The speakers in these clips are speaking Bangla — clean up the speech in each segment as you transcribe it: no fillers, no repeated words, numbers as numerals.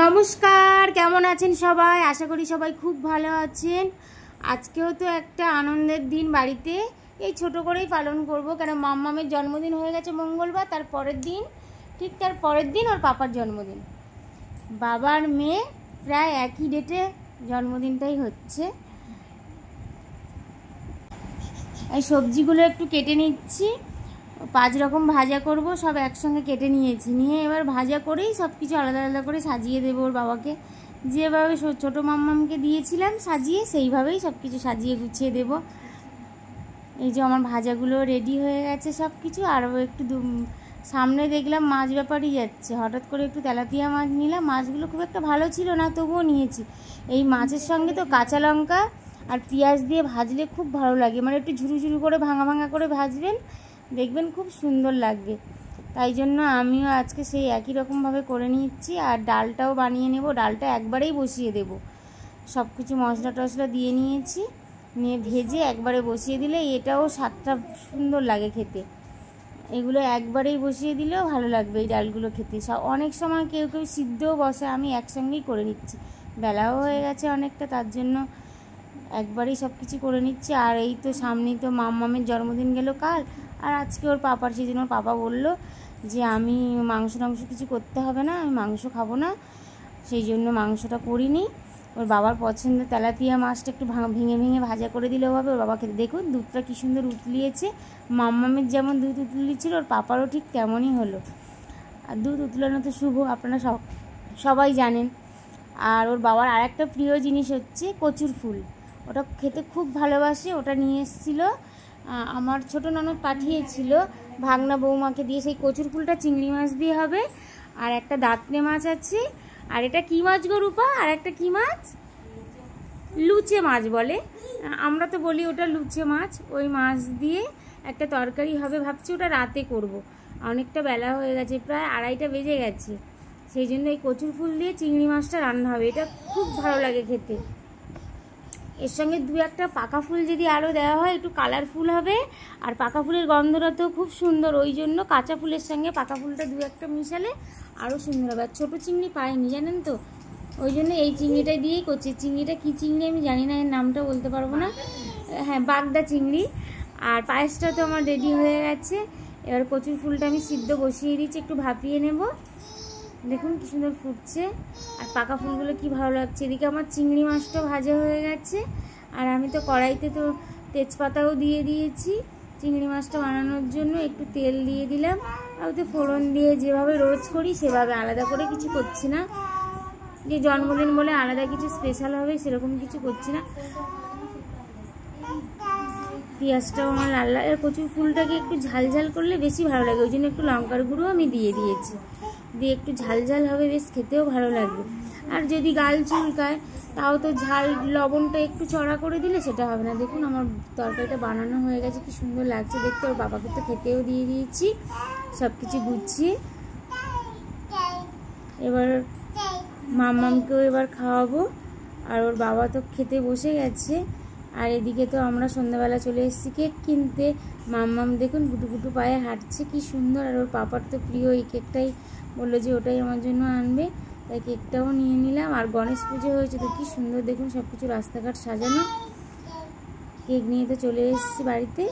নমস্কার, কেমন আছেন সবাই? আশা করি সবাই খুব ভালো আছেন। আজকেও তো একটা আনন্দের দিন বাড়িতে এই ছোট করেই পালন করব, কারণ মাম্মামের জন্মদিন হয়ে গেছে মঙ্গলবার। তার পরের দিন ওর পাপার জন্মদিন। বাবার মেয়ে প্রায় একই ডেটে জন্মদিনটাই হচ্ছে। এই সবজিগুলো একটু কেটে নিচ্ছি, 5 রকম ভাজা করব, সব একসঙ্গে কেটে নিয়েছি। নিয়ে এবার ভাজা করেই সব কিছু আলাদা আলাদা করে সাজিয়ে দেবো ওর বাবাকে। যেভাবে ছোটো মাম্মামকে দিয়েছিলাম সাজিয়ে, সেইভাবেই সব কিছু সাজিয়ে গুছিয়ে দেব। এই যে আমার ভাজাগুলো রেডি হয়ে গেছে সব কিছু। আরও একটু সামনে দেখলাম মাছ ব্যাপারই যাচ্ছে, হঠাৎ করে একটু তেলাপিয়া মাছ নিলাম। মাছগুলো খুব একটা ভালো ছিল না, তবুও নিয়েছি। এই মাছের সঙ্গে তো কাঁচা লঙ্কা আর পেঁয়াজ দিয়ে ভাজলে খুব ভালো লাগে, মানে একটু ঝুরু ঝুরু করে ভাঙা ভাঙা করে ভাজবেন, দেখবেন খুব সুন্দর লাগবে। তাই জন্য আমিও আজকে সেই একই রকমভাবে করে নিচ্ছি। আর ডালটাও বানিয়ে নেব, ডালটা একবারেই বসিয়ে দেব। সব কিছু মশলা টশলা দিয়ে নিয়েছি, নিয়ে ভেজে একবারে বসিয়ে দিলে এটাও স্বাদটা সুন্দর লাগে খেতে। এগুলো একবারেই বসিয়ে দিলেও ভালো লাগবে এই ডালগুলো খেতে। অনেক সময় কেউ কেউ সিদ্ধও বসে, আমি একসঙ্গেই করে নিচ্ছি। বেলাও হয়ে গেছে অনেকটা, তার জন্য একবারেই সব কিছু করে নিচ্ছি। আর এই তো সামনেই তো মাম্মামের জন্মদিন গেল কাল, আর আজকে ওর পাপার, সেই জন্য ওর পাপা বললো যে আমি মাংস কিছু করতে হবে না, আমি মাংস খাবো না, সেই জন্য মাংসটা করিনি। ওর বাবার পছন্দের তেলাপিয়া মাছটা একটু ভেঙে ভেঙে ভাজা করে দিলেও হবে। ওর বাবাকে দেখুন দুধটা কী সুন্দর উতলিয়েছে। মাম্মামের যেমন দুধ উতলিয়েছিল, ওর পাপারও ঠিক তেমনই হলো। আর দুধ উতলানো তো শুভ, আপনারা সবাই জানেন। আর ওর বাবার আর একটা প্রিয় জিনিস হচ্ছে কচুর ফুল, ওটা খেতে খুব ভালোবাসে। ওটা নিয়ে এসেছিলো, আমার ছোটো ননদ পাঠিয়েছিল ভাগনা বৌমাকে দিয়ে। সেই কচুর ফুলটা চিংড়ি মাছ দিয়ে হবে, আর একটা দাঁতনে মাছ আছে। আর এটা কী মাছ গো রূপা? আর একটা কী মাছ? লুচে মাছ বলে, আমরা তো বলি ওটা লুচে মাছ। ওই মাছ দিয়ে একটা তরকারি হবে, ভাবছি ওটা রাতে করব। অনেকটা বেলা হয়ে গেছে, প্রায় 2:30টা বেজে গেছে। সেই জন্য এই কচুর ফুল দিয়ে চিংড়ি মাছটা রান্না হবে। এটা খুব ভালো লাগে খেতে। এর সঙ্গে 2-1টা পাকা ফুল যদি আরও দেওয়া হয়, একটু কালারফুল হবে। আর পাকা ফুলের গন্ধটা তো খুব সুন্দর, ওই জন্য কাঁচা ফুলের সঙ্গে পাকা ফুলটা 2-1টা মিশালে আরও সুন্দর হবে। আর ছোটো চিংড়ি পাইনি জানেন তো, ওই জন্য এই চিংড়িটাই দিয়েই করছি। চিংড়িটা কী চিংড়ি আমি জানি না, এর নামটা বলতে পারবো না। হ্যাঁ, বাগদা চিংড়ি। আর পায়েসটা তো আমার রেডি হয়ে গেছে। এবার কচুর ফুলটা আমি সিদ্ধ বসিয়ে দিচ্ছি, একটু ভাপিয়ে নেব। দেখুন কি সুন্দর ফুটছে, আর পাকা ফুলগুলো কি ভালো লাগছে। এদিকে আমার চিংড়ি মাছটা ভাজা হয়ে গেছে, আর আমি তো কড়াইতে তো তেজপাতাও দিয়ে দিয়েছি চিংড়ি মাছটা বানানোর জন্য। একটু তেল দিয়ে দিলাম, আর ওতে ফোড়ন দিয়ে যেভাবে রোজ করি সেভাবে, আলাদা করে কিছু করছি না। যে জন্মদিন বলে আলাদা কিছু স্পেশাল হবে সেরকম কিছু করছি না। পেঁয়াজটাও আমার লাল লাল। কচুর ফুলটাকে একটু ঝাল ঝাল করলে বেশি ভালো লাগে, ওই জন্য একটু লঙ্কার গুঁড়ো আমি দিয়ে দিয়েছি। দিয়ে একটু ঝাল ঝাল হবে, বেশ খেতেও ভালো লাগবে। আর যদি গাল চুলকায়, তাও তো ঝাল লবণটা একটু চড়া করে দিলে সেটা হবে না। দেখুন আমার তরকারিটা বানানো হয়ে গেছে, কি সুন্দর লাগছে দেখতে। ওর বাবাকে তো খেতেও দিয়ে দিয়েছি সব কিছু গুছিয়ে। এবার মাম্মামকেও এবার খাওয়াবো, আর ওর বাবা তো খেতে বসে গেছে। আর এদিকে তো আমরা সন্ধ্যাবেলা চলে এসেছি কেক কিনতে। মাম্মাম দেখুন গুটু গুটু পায়ে হাঁটছে, কি সুন্দর। আর ওর পাপার তো প্রিয় এই কেকটাই, বললো যে ওটাই আমার জন্য আনবে, তাই কেকটাও নিয়ে নিলাম। আর গণেশ পুজো হয়েছে তো কি সুন্দর দেখুন, সব কিছু রাস্তাঘাট সাজানো। কেক নিয়ে তো চলে এসেছি বাড়িতে।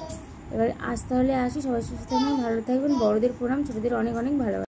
এবার আজ তাহলে আসি, সবাই সুস্থ থাকবেন, ভালো থাকবেন। বড়দের প্রণাম, ছোটদের অনেক অনেক ভালোবাসা।